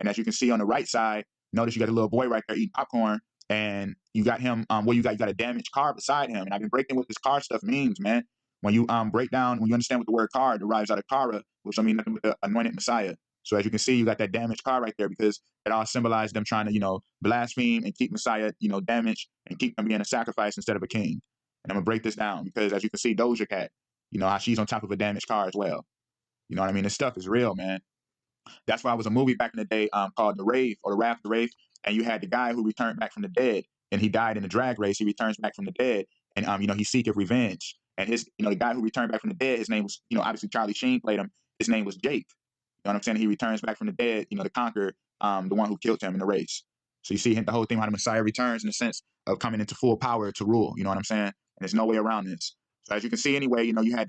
And as you can see on the right side, notice you got a little boy right there eating popcorn, and you got him. You got a damaged car beside him. And I've been breaking what this car stuff means, man. When you break down, when you understand what the word car derives out of kara, which I mean nothing but the anointed Messiah. So as you can see, you got that damaged car right there because it all symbolized them trying to, blaspheme and keep Messiah, damaged and keep him being a sacrifice instead of a king. And I'm gonna break this down because as you can see, Doja Cat, how she's on top of a damaged car as well. You know what I mean? This stuff is real, man. That's why it was a movie back in the day called The Wraith or The Wrath of the Wraith, and you had the guy who returned back from the dead, and he died in a drag race. He returns back from the dead, and he seeketh revenge. And the guy who returned back from the dead, his name was, obviously Charlie Sheen played him. His name was Jake. You know what I'm saying? He returns back from the dead, to conquer the one who killed him in the race. So you see the whole thing how the Messiah returns in the sense of coming into full power to rule. You know what I'm saying? And there's no way around this. So as you can see, anyway, you had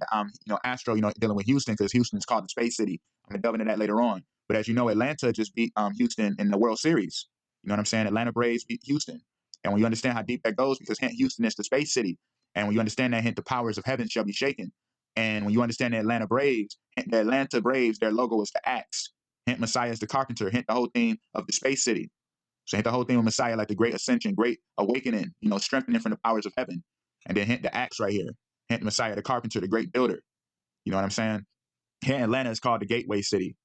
Astro, dealing with Houston because Houston is called the Space City. I'm gonna delve into that later on. But as you know, Atlanta just beat Houston in the World Series. You know what I'm saying? Atlanta Braves beat Houston. And when you understand how deep that goes, because Houston is the space city. And when you understand that, the powers of heaven shall be shaken. And when you understand the Atlanta Braves, their logo is the axe. Messiah is the carpenter. The whole theme of the space city. So the whole theme of Messiah, like the great ascension, great awakening, strengthening from the powers of heaven. And then the axe right here. Messiah, the carpenter, the great builder. You know what I'm saying? Atlanta is called the gateway city.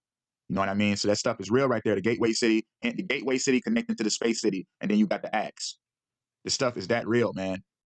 You know what I mean? So that stuff is real right there. The gateway city, and the gateway city connecting to the space city. And then you got the axe. This stuff is that real, man.